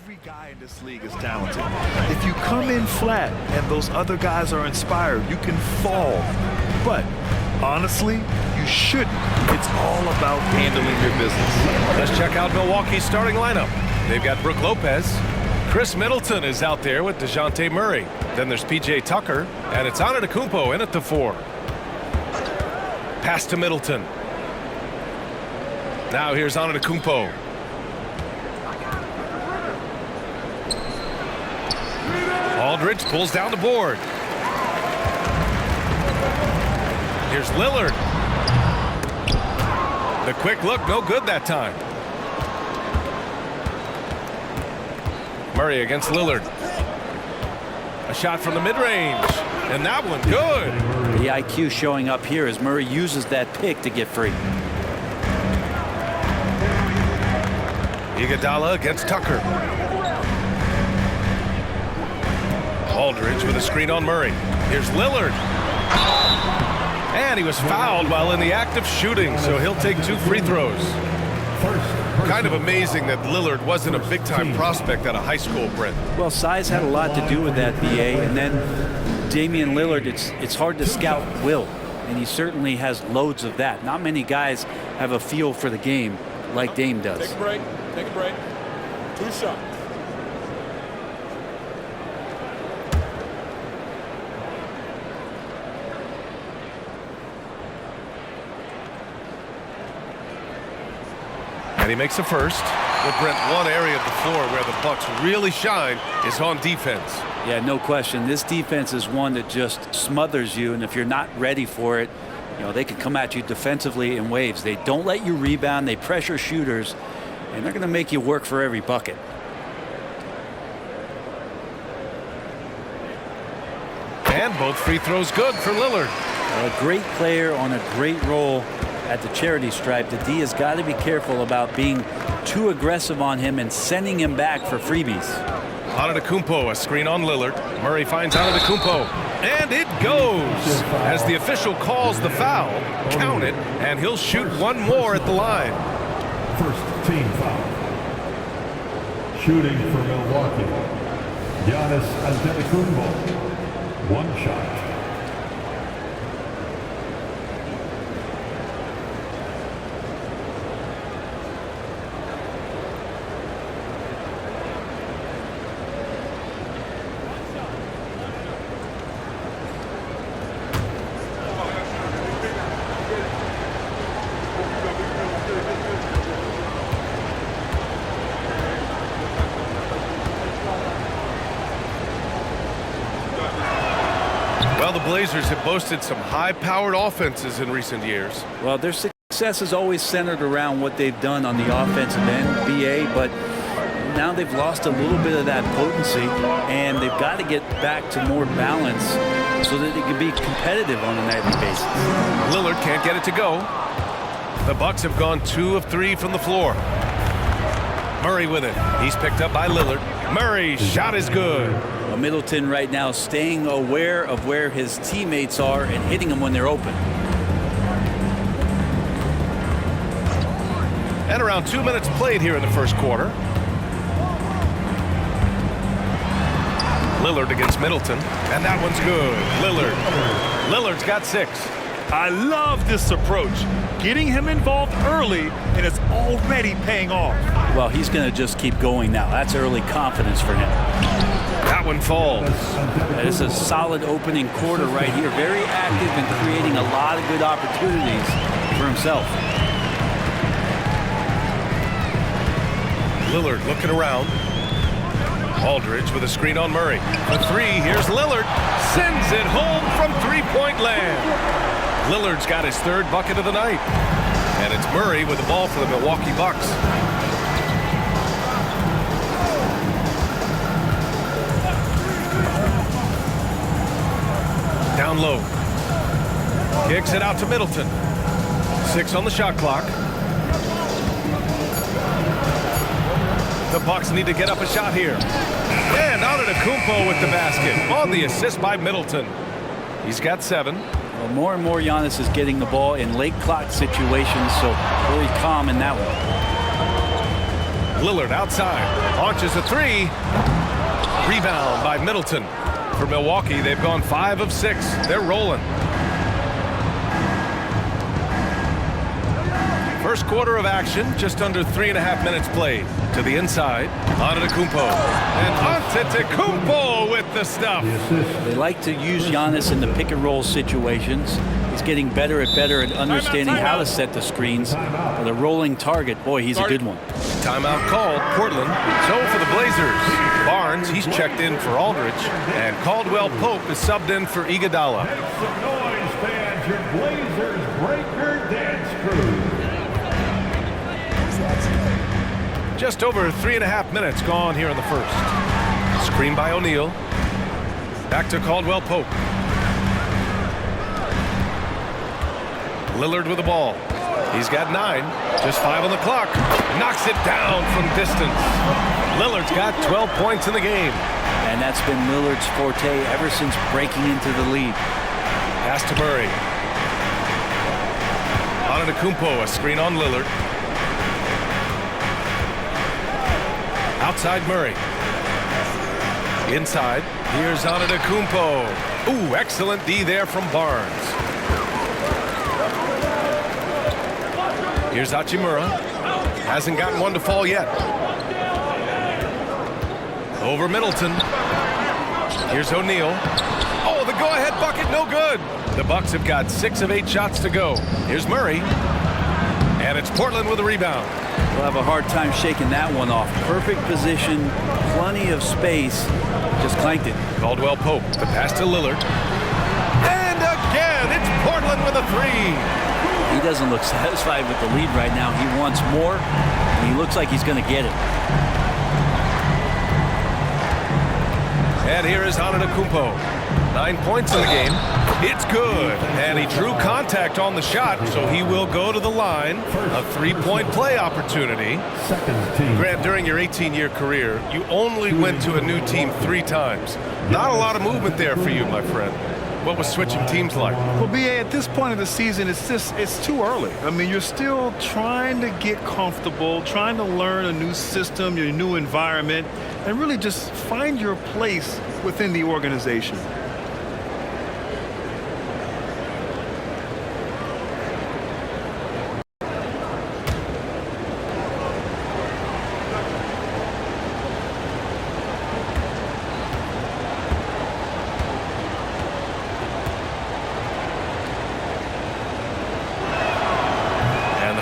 Every guy in this league is talented. If you come in flat and those other guys are inspired, you can fall. But honestly, you shouldn't. It's all about handling your business. Let's check out Milwaukee's starting lineup. They've got Brook Lopez. Chris Middleton is out there with DeJounte Murray. Then there's P.J. Tucker, and it's Antetokounmpo in at the 4. Pass to Middleton. Now here's Antetokounmpo. Aldridge pulls down the board. Here's Lillard. The quick look, no good that time. Murray against Lillard. A shot from the mid-range, and that one good. The IQ showing up here as Murray uses that pick to get free. Iguodala against Tucker. Aldridge with a screen on Murray. Here's Lillard. And he was fouled while in the act of shooting, so he'll take 2 free throws. Kind of amazing that Lillard wasn't a big-time prospect out of high school, Brent. Well, size had a lot to do with that, BA. And then Damian Lillard, it's hard to scout will, and he certainly has loads of that. Not many guys have a feel for the game like Dame does. Take a break. Take a break. 2 shots. And he makes a first. But Brent, one area of the floor where the Bucks really shine is on defense. Yeah, no question. This defense is one that just smothers you, and if you're not ready for it, you know, they can come at you defensively in waves. They don't let you rebound. They pressure shooters, and they're going to make you work for every bucket. And both free throws good for Lillard. A great player on a great role at the charity stripe. The D has got to be careful about being too aggressive on him and sending him back for freebies. Antetokounmpo, a screen on Lillard. Murray finds Antetokounmpo, and it goes. As the official calls the foul, count it, and he'll shoot one more at the line. First team foul. Shooting for Milwaukee, Giannis Antetokounmpo. 1 shot. Well, the Blazers have boasted some high-powered offenses in recent years. Well, their success is always centered around what they've done on the offensive end, BA, but now they've lost a little bit of that potency, and they've got to get back to more balance so that they can be competitive on a nightly basis. Lillard can't get it to go. The Bucks have gone 2 of 3 from the floor. Murray with it. He's picked up by Lillard. Murray's shot is good. Well, Middleton right now staying aware of where his teammates are and hitting them when they're open. And around 2 minutes played here in the first quarter. Lillard against Middleton, and that one's good. Lillard's got 6. I love this approach. Getting him involved early, and it's already paying off. Well, he's going to just keep going now. That's early confidence for him. That one falls. It's a solid opening quarter right here. Very active and creating a lot of good opportunities for himself. Lillard looking around. Aldridge with a screen on Murray. For 3, here's Lillard. Sends it home from 3-point land. Lillard's got his 3rd bucket of the night. And it's Murray with the ball for the Milwaukee Bucks. Down low. Kicks it out to Middleton. 6 on the shot clock. The Bucks need to get up a shot here. And Antetokounmpo with the basket on the assist by Middleton. He's got 7. Well, more and more Giannis is getting the ball in late clock situations, so really calm in that one. Lillard outside. Launches a three. Rebound by Middleton. For Milwaukee, they've gone 5 of 6. They're rolling. First quarter of action, just under 3.5 minutes played. To the inside, Antetokounmpo. And Antetokounmpo with the stuff. They like to use Giannis in the pick and roll situations. He's getting better at understanding how to set the screens. With a rolling target, boy, he's a good one. Timeout called, Portland. So for the Blazers, Barnes, he's checked in for Aldridge. And Caldwell Pope is subbed in for Iguodala. Make some noise, fans. Your Blazers breaker dance crew. Just over 3.5 minutes gone here in the first. Screen by O'Neal. Back to Caldwell Pope. Lillard with the ball. He's got 9. Just 5 on the clock. Knocks it down from distance. Lillard's got 12 points in the game. And that's been Lillard's forte ever since breaking into the lead. Pass to Murray. Antetokounmpo, a screen on Lillard. Outside Murray. Inside. Here's Antetokounmpo. Ooh, excellent D there from Barnes. Here's Hachimura. Hasn't gotten one to fall yet. Over Middleton. Here's O'Neal. Oh, the go-ahead bucket, no good. The Bucks have got 6 of 8 shots to go. Here's Murray. And it's Portland with a rebound. We'll have a hard time shaking that one off. Perfect position, plenty of space. Just clanked it. Caldwell Pope, the pass to Lillard. And again, it's Portland with a 3. He doesn't look satisfied with the lead right now. He wants more, and he looks like he's going to get it. And here is Antetokounmpo. 9 points in the game. It's good. And he drew contact on the shot, so he will go to the line. A 3-point play opportunity. Grant, during your 18-year career, you only went to a new team 3 times. Not a lot of movement there for you, my friend. What was switching teams like? Well, B.A., at this point of the season, it's too early. I mean, you're still trying to get comfortable, trying to learn a new system, your new environment, and really just find your place within the organization.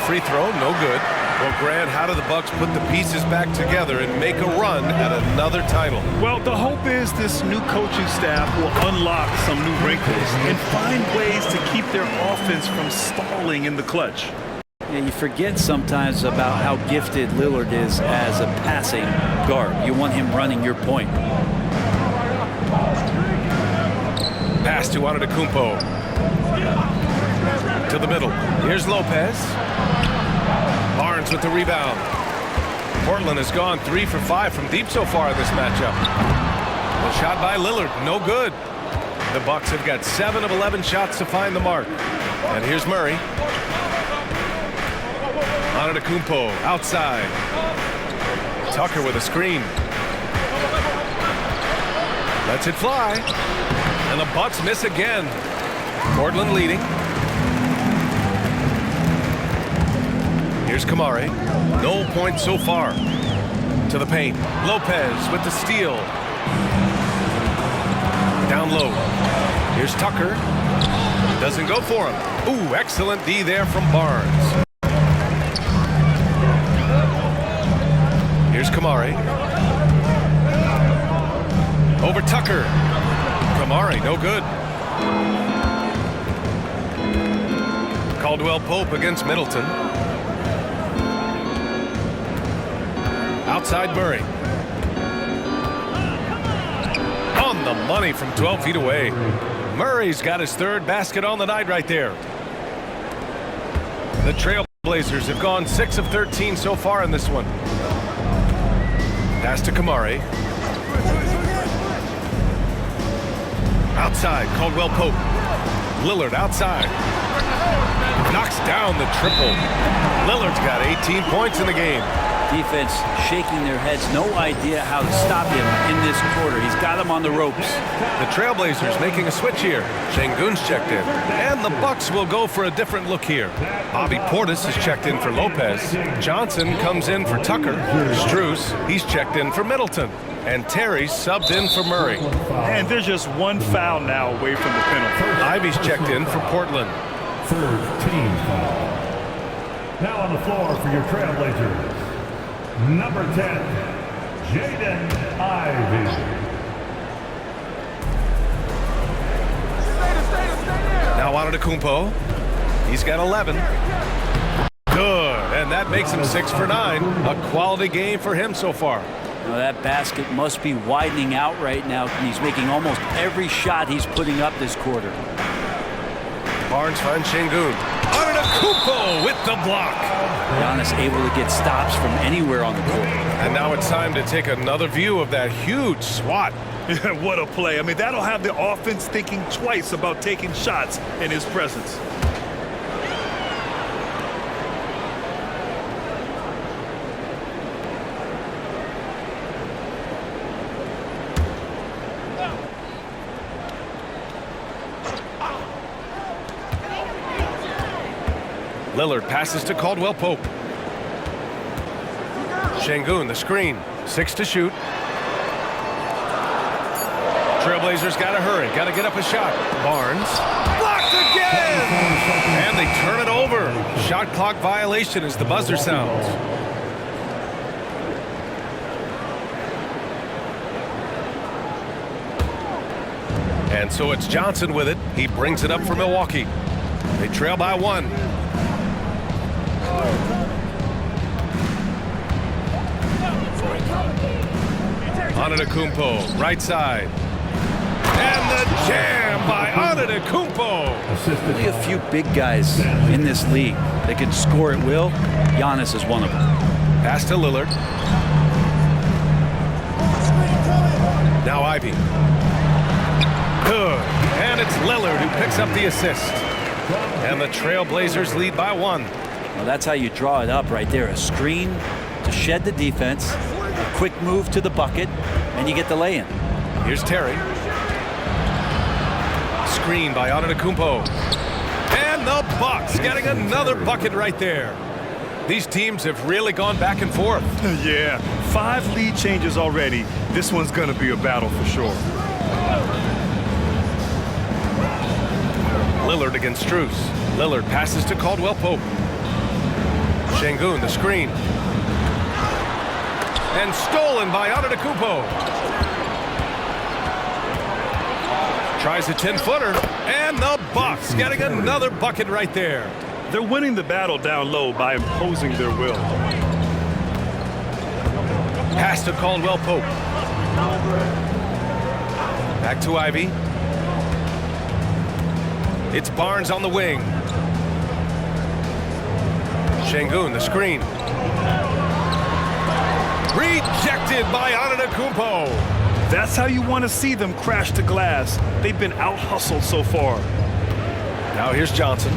Free throw, no good. Well, Grant, how do the Bucks put the pieces back together and make a run at another title? Well, the hope is this new coaching staff will unlock some new wrinkles and find ways to keep their offense from stalling in the clutch. Yeah, you forget sometimes about how gifted Lillard is as a passing guard. You want him running your point. Pass to Antetokounmpo. To the middle. Here's Lopez. Barnes with the rebound. Portland has gone 3 for 5 from deep so far in this matchup. The shot by Lillard, no good. The Bucks have got 7 of 11 shots to find the mark. And here's Murray. Antetokounmpo outside. Tucker with a screen. Lets it fly. And the Bucks miss again. Portland leading. Here's Kamari. No points so far. To the paint. Lopez with the steal. Down low. Here's Tucker. Doesn't go for him. Ooh, excellent D there from Barnes. Here's Kamari. Over Tucker. Kamari, no good. Caldwell Pope against Middleton. Outside Murray. On the money from 12 feet away. Murray's got his 3rd basket on the night right there. The Trailblazers have gone 6 of 13 so far in this one. Pass to Kamari. Outside, Caldwell Pope. Lillard outside. Knocks down the triple. Lillard's got 18 points in the game. Defense shaking their heads, no idea how to stop him in this quarter. He's got him on the ropes. The Trailblazers making a switch here. Şengün's checked in. And the Bucks will go for a different look here. Bobby Portis is checked in for Lopez. Johnson comes in for Tucker. Strus, he's checked in for Middleton. And Terry's subbed in for Murray. And there's just one foul now away from the penalty. Ivy's checked in for Portland. Third team foul. Now on the floor for your Trailblazers, number 10, Jaden Ivey. Now Antetokounmpo. He's got 11. Good, and that makes him 6 for 9. A quality game for him so far. Now that basket must be widening out right now. He's making almost every shot he's putting up this quarter. Barnes finds Şengün. Antetokounmpo with the block. Giannis able to get stops from anywhere on the court. And now it's time to take another view of that huge swat. What a play. I mean, that'll have the offense thinking twice about taking shots in his presence. Lillard passes to Caldwell Pope. Şengün, the screen. 6 to shoot. Trailblazers got to hurry. Got to get up a shot. Barnes. Blocked again! And they turn it over. Shot clock violation as the buzzer sounds. And so it's Johnson with it. He brings it up for Milwaukee. They trail by 1. Antetokounmpo, right side. And the jam by Antetokounmpo. Only a few big guys in this league that can score at will. Giannis is one of them. Pass to Lillard. Now Ivy. Good. And it's Lillard who picks up the assist. And the Trailblazers lead by 1. Well, that's how you draw it up right there. A screen to shed the defense, a quick move to the bucket, and you get the lay-in. Here's Terry. Screen by Antetokounmpo. And the Bucks getting another bucket right there. These teams have really gone back and forth. Yeah, 5 lead changes already. This one's going to be a battle for sure. Lillard against Strus. Lillard passes to Caldwell Pope. Şengün, the screen. And stolen by Antetokounmpo. Tries a 10-footer. And the Bucks getting another bucket right there. They're winning the battle down low by imposing their will. Pass to Caldwell Pope. Back to Ivy. It's Barnes on the wing. Şengün, the screen. Rejected by Antetokounmpo. That's how you want to see them crash the glass. They've been out-hustled so far. Now here's Johnson.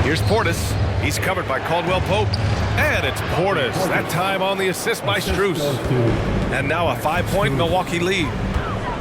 Here's Portis. He's covered by Caldwell Pope. And it's Portis. That time on the assist by Strus. And now a 5-point Milwaukee lead.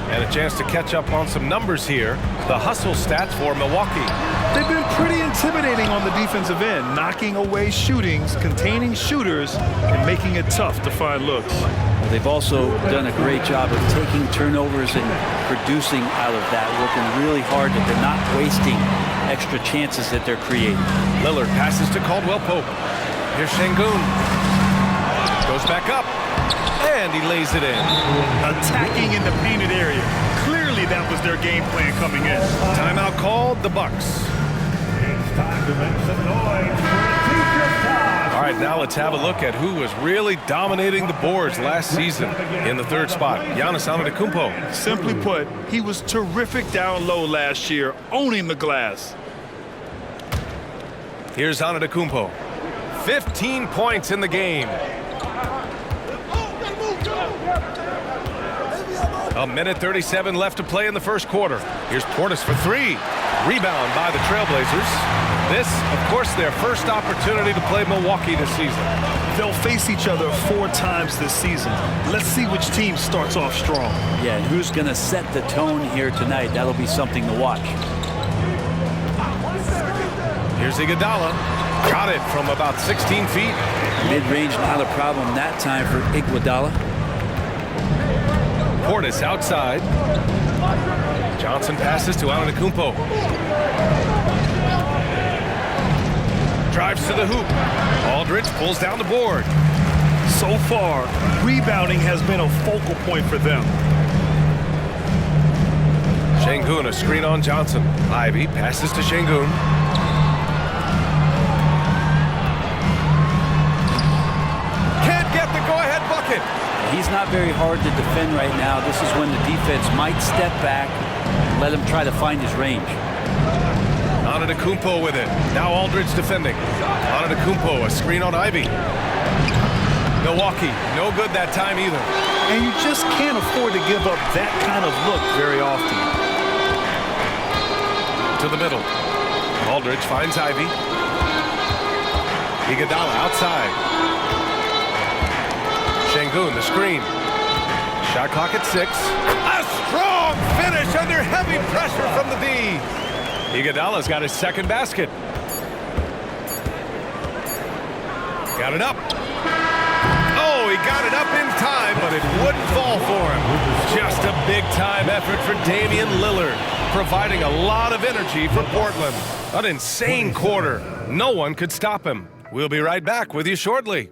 And a chance to catch up on some numbers here. The hustle stats for Milwaukee. They've been pretty intimidating on the defensive end, knocking away shootings, containing shooters, and making it tough to find looks. Well, they've also done a great job of taking turnovers and producing out of that, working really hard that they're not wasting extra chances that they're creating. Lillard passes to Caldwell Pope. Here's Şengün. Goes back up. And he lays it in. Attacking in the painted area. Clearly that was their game plan coming in. Timeout called, the Bucks. It's time to make some noise for a teacher toss. All right, now let's have a look at who was really dominating the boards last season in the 3rd spot. Giannis Antetokounmpo. Simply put, he was terrific down low last year, owning the glass. Here's Antetokounmpo. 15 points in the game. A minute 37 left to play in the 1st quarter. Here's Portis for 3. Rebound by the Trailblazers. This, of course, their first opportunity to play Milwaukee this season. They'll face each other 4 times this season. Let's see which team starts off strong. Yeah, and who's going to set the tone here tonight? That'll be something to watch. Here's Iguodala. Got it from about 16 feet. Mid-range, not a problem that time for Iguodala. Portis outside. Johnson passes to Antetokounmpo. Drives to the hoop. Aldridge pulls down the board. So far, rebounding has been a focal point for them. Şengün, a screen on Johnson. Ivy passes to Şengün. Can't get the go-ahead bucket. He's not very hard to defend right now. This is when the defense might step back, let him try to find his range. Antetokounmpo with it. Now Aldridge defending. Antetokounmpo, a screen on Ivy. Milwaukee, no good that time either. And you just can't afford to give up that kind of look very often. To the middle. Aldridge finds Ivy. Iguodala outside. Şengün, the screen. Shot clock at 6. A strong finish under heavy pressure from the D. Iguodala's got his second basket. Got it up. Oh, he got it up in time, but it wouldn't fall for him. Just a big-time effort for Damian Lillard, providing a lot of energy for Portland. An insane quarter. No one could stop him. We'll be right back with you shortly.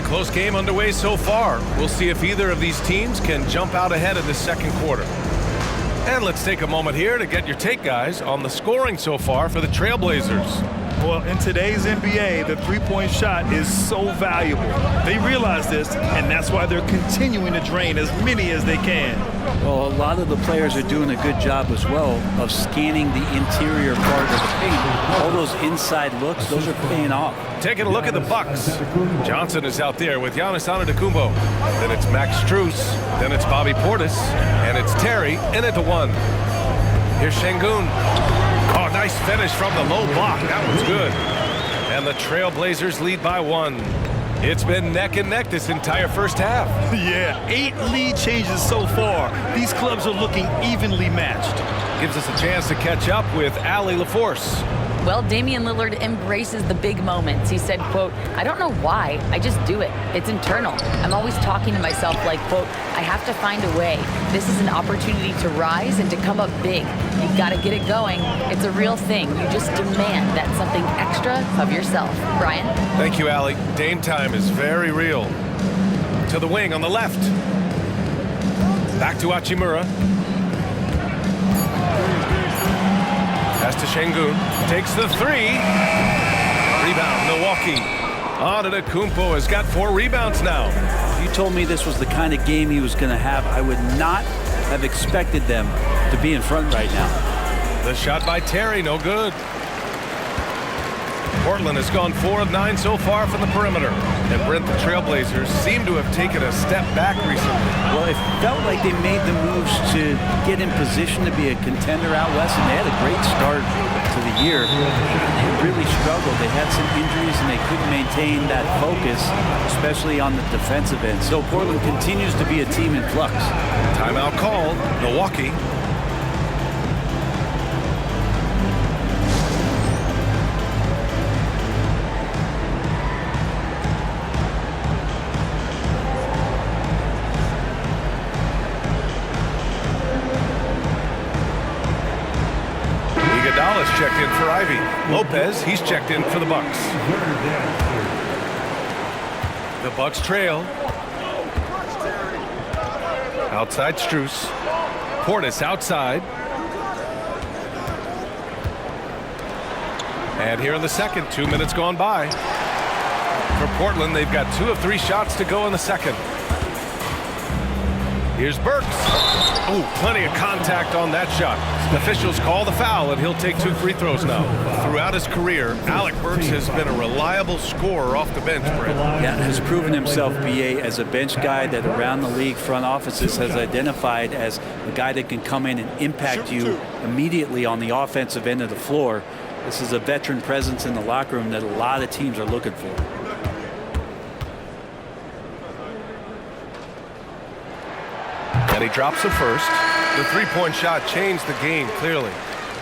Close game underway so far. We'll see if either of these teams can jump out ahead in the second quarter. And let's take a moment here to get your take, guys, on the scoring so far for the Trailblazers. Well, in today's NBA, the three-point shot is so valuable. They realize this, and that's why they're continuing to drain as many as they can. Well, a lot of the players are doing a good job as well of scanning the interior part of the paint. All those inside looks, those are paying off. Taking a look at the Bucks. Johnson is out there with Giannis Antetokounmpo. Then it's Max Strus. Then it's Bobby Portis. And it's Terry in at the 1. Here's Şengün. Oh, nice finish from the low block. That was good. And the Trailblazers lead by 1. It's been neck and neck this entire first half. Yeah, 8 lead changes so far. These clubs are looking evenly matched. Gives us a chance to catch up with Allie LaForce. Well, Damian Lillard embraces the big moments. He said, quote, "I don't know why, I just do it. It's internal. I'm always talking to myself like, quote, I have to find a way. This is an opportunity to rise and to come up big. You've got to get it going. It's a real thing. You just demand that something extra of yourself." Brian? Thank you, Allie. Dame time is very real. To the wing on the left. Back to Hachimura. Pass to Şengün. Takes the 3. Rebound, Milwaukee. Antetokounmpo has got 4 rebounds now. If you told me this was the kind of game he was going to have, I would not have expected them to be in front right now. The shot by Terry, no good. Portland has gone 4 of 9 so far from the perimeter. And Brent, the Trailblazers seem to have taken a step back recently. Well, it felt like they made the moves to get in position to be a contender out west, and they had a great start to the year. They really struggled. They had some injuries, and they couldn't maintain that focus, especially on the defensive end. So Portland continues to be a team in flux. Timeout called, Milwaukee. Iguodala's checked in for Ivy. Lopez, he's checked in for the Bucks. The Bucks trail. Outside Strus. Portis outside. And here in the second, 2 minutes gone by. For Portland, they've got 2 of 3 shots to go in the second. Here's Burks. Oh, plenty of contact on that shot. The officials call the foul, and he'll take 2 free throws now. Throughout his career, Alec Burks has been a reliable scorer off the bench, Brent. Yeah, has proven himself, BA, as a bench guy that around the league front offices has identified as a guy that can come in and impact you immediately on the offensive end of the floor. This is a veteran presence in the locker room that a lot of teams are looking for. And he drops the first. The three-point shot changed the game, clearly.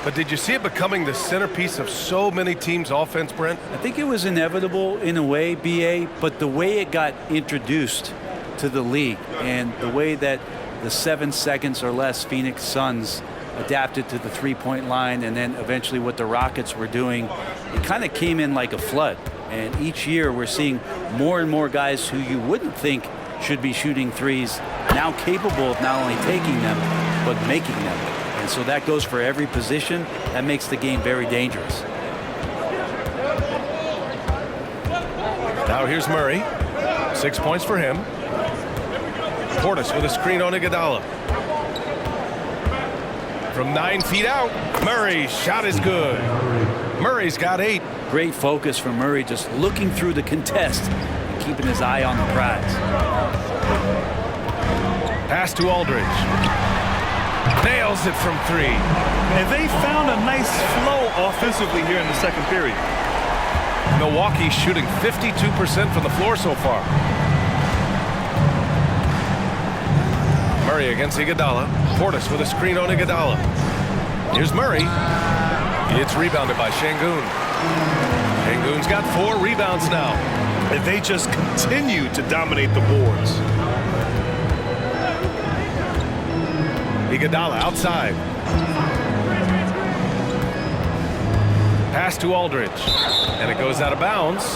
But did you see it becoming the centerpiece of so many teams' offense, Brent? I think it was inevitable in a way, BA, but the way it got introduced to the league and the way that the 7 seconds or less Phoenix Suns adapted to the three-point line, and then eventually what the Rockets were doing, it kind of came in like a flood. And each year we're seeing more and more guys who you wouldn't think should be shooting threes now capable of not only taking them but making them. And so that goes for every position. That makes the game very dangerous. Now here's Murray. 6 points for him. Portis with a screen on Iguodala. From 9 feet out, Murray's shot is good. Murray's got 8. Great focus from Murray, just looking through the contest and keeping his eye on the prize. Pass to Aldridge. Nails it from 3. And they found a nice flow offensively here in the second period. Milwaukee shooting 52% from the floor so far. Murray against Iguodala. Portis with a screen on Iguodala. Here's Murray. It's rebounded by Şengün. Şengün's got 4 rebounds now. And they just continue to dominate the boards. Iguodala outside. Pass to Aldridge. And it goes out of bounds.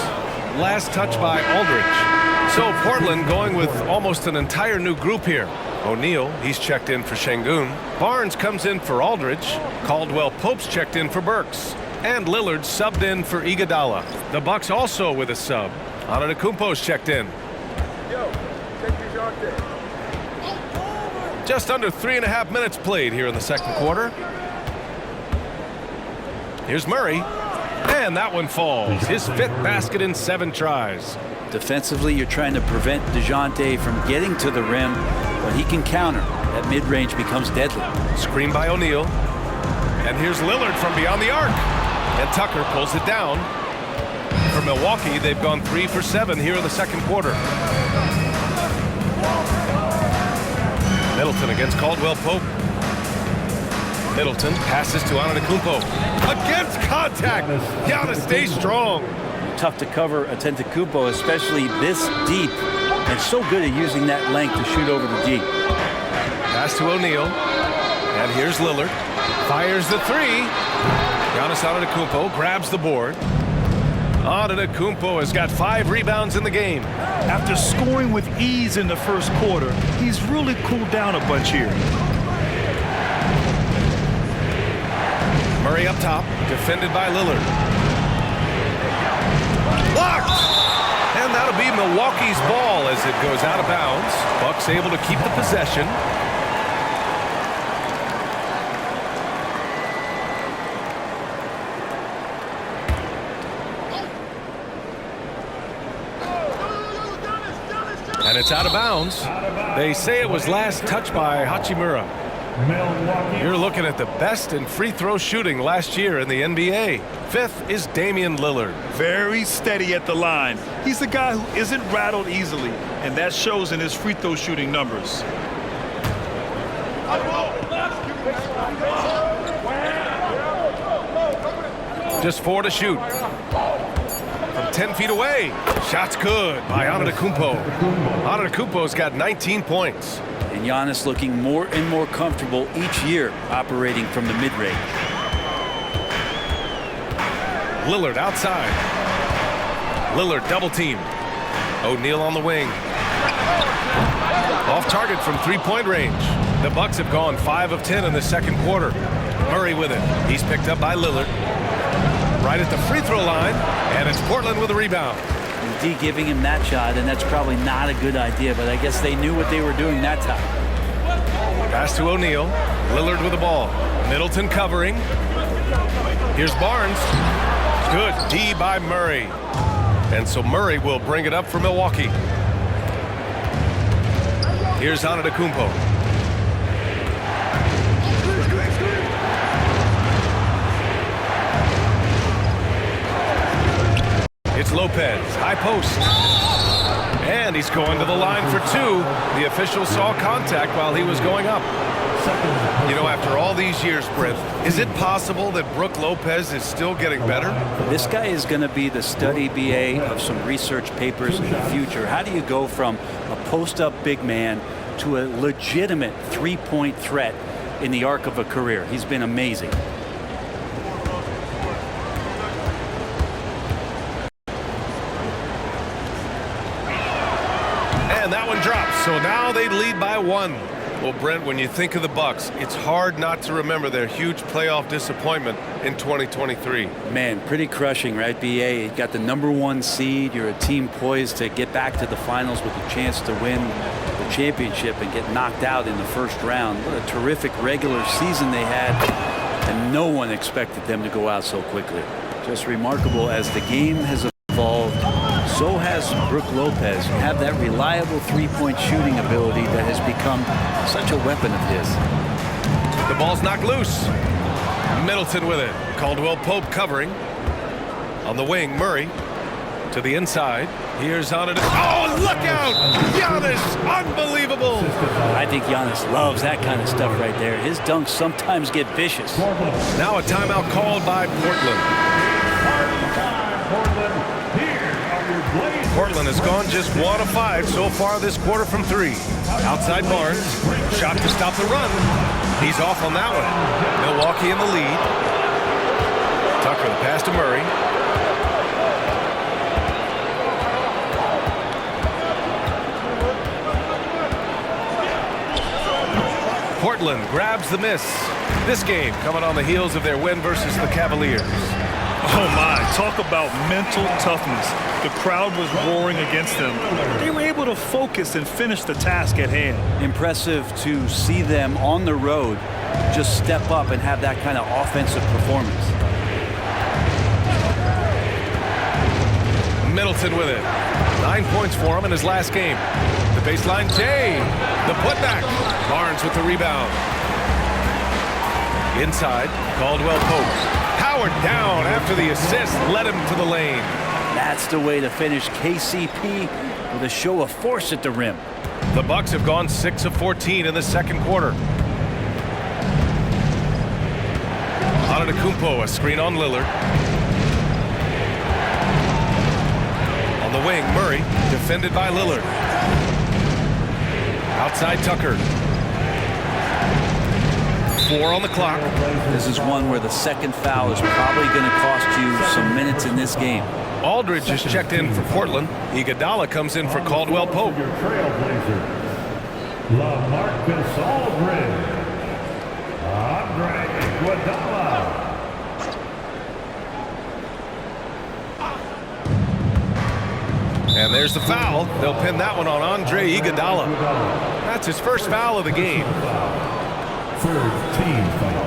Last touch by Aldridge. So Portland going with almost an entire new group here. O'Neal, he's checked in for Şengün. Barnes comes in for Aldridge. Caldwell-Pope's checked in for Burks. And Lillard subbed in for Iguodala. The Bucks also with a sub. Antetokounmpo's checked in. Just under 3.5 minutes played here in the second quarter. Here's Murray. And that one falls. His 5th basket in 7 tries. Defensively, you're trying to prevent DeJounte from getting to the rim, but he can counter. That mid-range becomes deadly. Screen by O'Neal. And here's Lillard from beyond the arc. And Tucker pulls it down. For Milwaukee, they've gone 3 for 7 here in the second quarter. Middleton against Caldwell-Pope. Middleton passes to Antetokounmpo. Against contact. Giannis stays strong. Tough to cover Antetokounmpo, especially this deep, and so good at using that length to shoot over the deep. Pass to O'Neal. And here's Lillard. Fires the 3. Giannis Antetokounmpo grabs the board. Antetokounmpo has got 5 rebounds in the game. After scoring with ease in the first quarter, he's really cooled down a bunch here. Murray up top, defended by Lillard. Blocked! And that'll be Milwaukee's ball as it goes out of bounds. Bucks able to keep the possession. And it's out of bounds. They say it was last touched by Hachimura. You're looking at the best in free throw shooting last year in the NBA. 5th is Damian Lillard. Very steady at the line. He's the guy who isn't rattled easily, and that shows in his free throw shooting numbers. Just 4 to shoot. From 10 feet away. Shot's good by Antetokounmpo. Antetokounmpo's got 19 points. And Giannis looking more and more comfortable each year operating from the mid-range. Lillard outside. Lillard double team. O'Neal on the wing. Off target from 3-point range. The Bucks have gone 5 of 10 in the second quarter. Murray with it. He's picked up by Lillard. Right at the free throw line. And it's Portland with a rebound. D giving him that shot, and that's probably not a good idea, but I guess they knew what they were doing that time. Pass to O'Neal. Lillard with the ball. Middleton covering. Here's Barnes. Good D by Murray. And so Murray will bring it up for Milwaukee. Here's Antetokounmpo. It's Lopez, high post. And he's going to the line for two. The official saw contact while he was going up. You know, after all these years, Brent, is it possible that Brook Lopez is still getting better? This guy is going to be the study BA of some research papers in the future. How do you go from a post-up big man to a legitimate three-point threat in the arc of a career? He's been amazing. And that one drops, so now they lead by one. Well, Brent, when you think of the Bucks, it's hard not to remember their huge playoff disappointment in 2023. Man, pretty crushing, right, BA? You got the #1 seed. You're a team poised to get back to the finals with a chance to win the championship and get knocked out in the first round. What a terrific regular season they had, and no one expected them to go out so quickly. Just remarkable. As the game has evolved, so has Brook Lopez. Have that reliable three-point shooting ability that has become such a weapon of his. The ball's knocked loose. Middleton with it. Caldwell Pope covering. On the wing, Murray to the inside. Here's Antetokounmpo. Oh, look out! Giannis, unbelievable! I think Giannis loves that kind of stuff right there. His dunks sometimes get vicious. Now a timeout called by Portland. Portland has gone just 1 of 5 so far this quarter from 3. Outside Barnes. Shot to stop the run. He's off on that one. Milwaukee in the lead. Tucker, the pass to Murray. Portland grabs the miss. This game coming on the heels of their win versus the Cavaliers. Oh my, talk about mental toughness. The crowd was roaring against them. They were able to focus and finish the task at hand. Impressive to see them on the road just step up and have that kind of offensive performance. Middleton with it. 9 points for him in his last game. The baseline, Jay. The putback. Barnes with the rebound. Inside, Caldwell Pope. Powered down after the assist led him to the lane. That's the way to finish. KCP with a show of force at the rim. The Bucks have gone 6 of 14 in the second quarter. Antetokounmpo, a screen on Lillard. On the wing, Murray, defended by Lillard. Outside Tucker. 4 on the clock. This is one where the second foul is probably going to cost you some minutes in this game. Aldridge is checked in for Portland. Iguodala comes in for Caldwell Pope. Your Trailblazers, LaMarcus Aldridge, Andre Iguodala. And there's the foul. They'll pin that one on Andre Iguodala. That's his first foul of the game. Third team foul.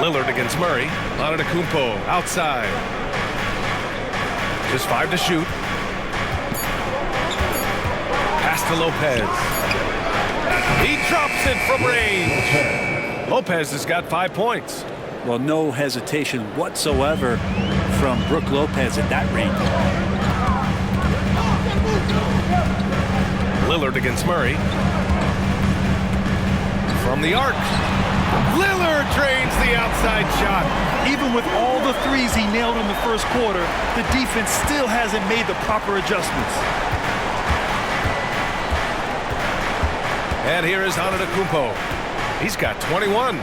Lillard against Murray. Antetokounmpo outside. Just 5 to shoot. Pass to Lopez. He drops it from range. Lopez has got 5 points. Well, no hesitation whatsoever from Brook Lopez at that range. Lillard against Murray. From the arc. Lillard drains the outside shot. Even with all the threes he nailed in the first quarter, the defense still hasn't made the proper adjustments. And here is Antetokounmpo. He's got 21.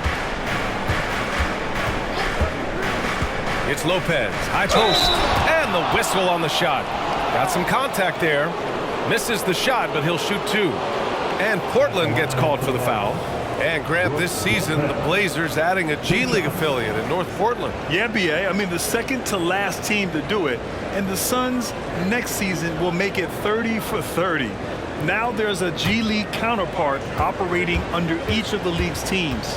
It's Lopez, high post, and the whistle on the shot. Got some contact there. Misses the shot, but he'll shoot 2. And Portland gets called for the foul. And Grant, this season, the Blazers adding a G League affiliate in North Portland. Yeah, BA. I mean, the second to last team to do it. And the Suns next season will make it 30 for 30. Now there's a G League counterpart operating under each of the league's teams.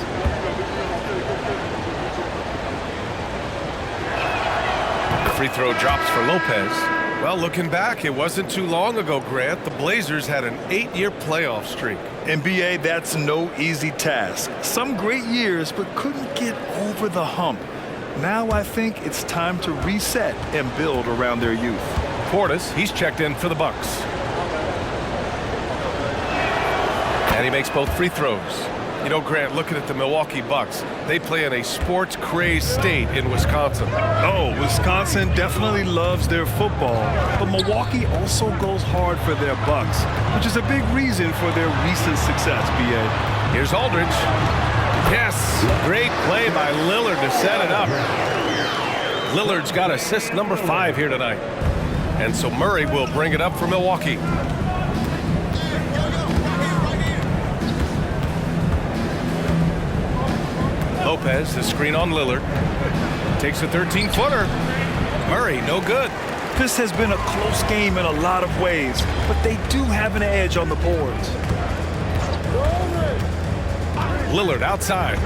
Free throw drops for Lopez. Well, looking back, it wasn't too long ago, Grant. The Blazers had an 8-year playoff streak. And BA, that's no easy task. Some great years, but couldn't get over the hump. Now I think it's time to reset and build around their youth. Portis, he's checked in for the Bucks. And he makes both free throws. You know, Grant, looking at the Milwaukee Bucks, they play in a sports-crazed state in Wisconsin. Oh, Wisconsin definitely loves their football, but Milwaukee also goes hard for their Bucks, which is a big reason for their recent success, BA. Here's Aldridge. Yes, great play by Lillard to set it up. Lillard's got assist number 5 here tonight. And so Murray will bring it up for Milwaukee. Lopez, the screen on Lillard. Takes a 13-footer. Murray, no good. This has been a close game in a lot of ways, but they do have an edge on the boards. Lillard outside.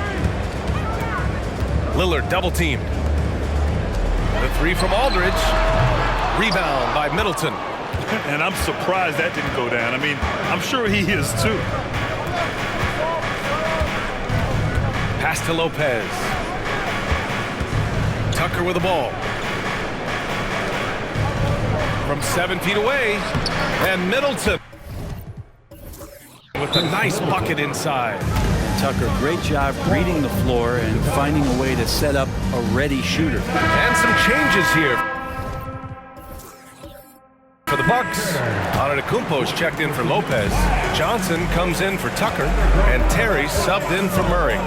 Lillard double teamed. The 3 from Aldridge. Rebound by Middleton. And I'm surprised that didn't go down. I mean, I'm sure he is too. Pass to Lopez. Tucker with the ball. From 7 feet away. And Middleton with a nice bucket inside. Tucker, great job reading the floor and finding a way to set up a ready shooter. And some changes here for the Bucks. Antetokounmpo is checked in for Lopez. Johnson comes in for Tucker. And Terry subbed in for Murray.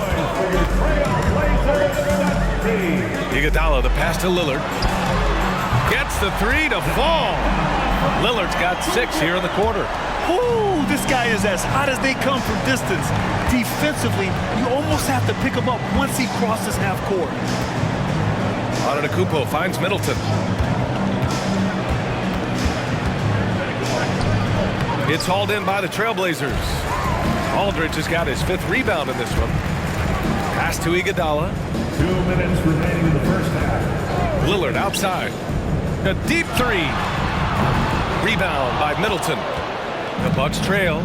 Iguodala, the pass to Lillard. Gets the 3 to fall. Lillard's got 6 here in the quarter. Ooh, this guy is as hot as they come from distance. Defensively, you almost have to pick him up once he crosses half court. Antetokounmpo finds Middleton. It's hauled in by the Trailblazers. Aldridge has got his 5th rebound in this one. Pass to Iguodala. 2 minutes remaining in the first half. Lillard outside. A deep 3. Rebound by Middleton. The Bucks trail.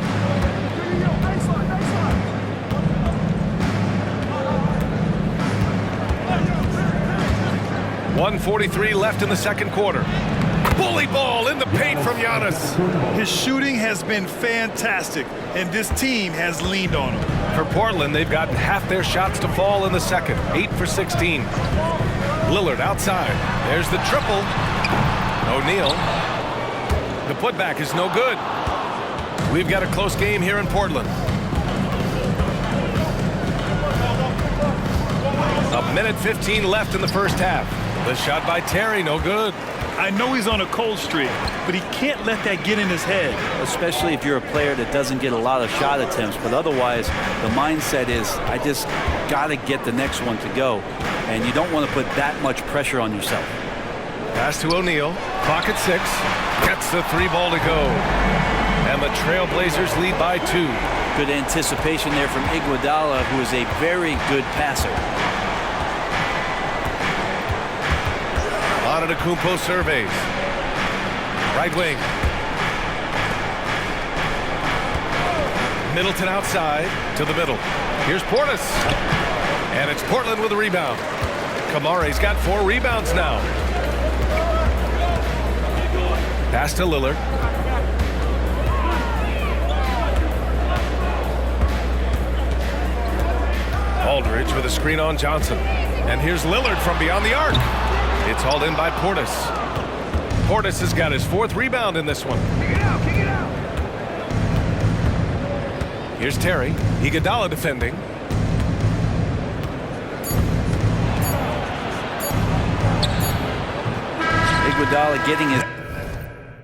.143 left in the second quarter. Bully ball in the paint from Giannis. His shooting has been fantastic, and this team has leaned on him. For Portland, they've gotten half their shots to fall in the second. 8 for 16. Lillard outside. There's the triple. O'Neal. The putback is no good. We've got a close game here in Portland. A minute 15 left in the first half. The shot by Terry, no good. I know he's on a cold streak, but he can't let that get in his head. Especially if you're a player that doesn't get a lot of shot attempts. But otherwise, the mindset is, I just got to get the next one to go. And you don't want to put that much pressure on yourself. Pass to O'Neal. Clock at 6. Gets the 3 ball to go. And the Trailblazers lead by 2. Good anticipation there from Iguodala, who is a very good passer. Antetokounmpo surveys. Right wing. Middleton outside to the middle. Here's Portis. And it's Portland with a rebound. Kamare's got 4 rebounds now. Pass to Lillard. Aldridge with a screen on Johnson. And here's Lillard from beyond the arc. It's hauled in by Portis. Portis has got his 4th rebound in this one. Kick it out, kick it out. Here's Terry. Iguodala defending. Iguodala getting his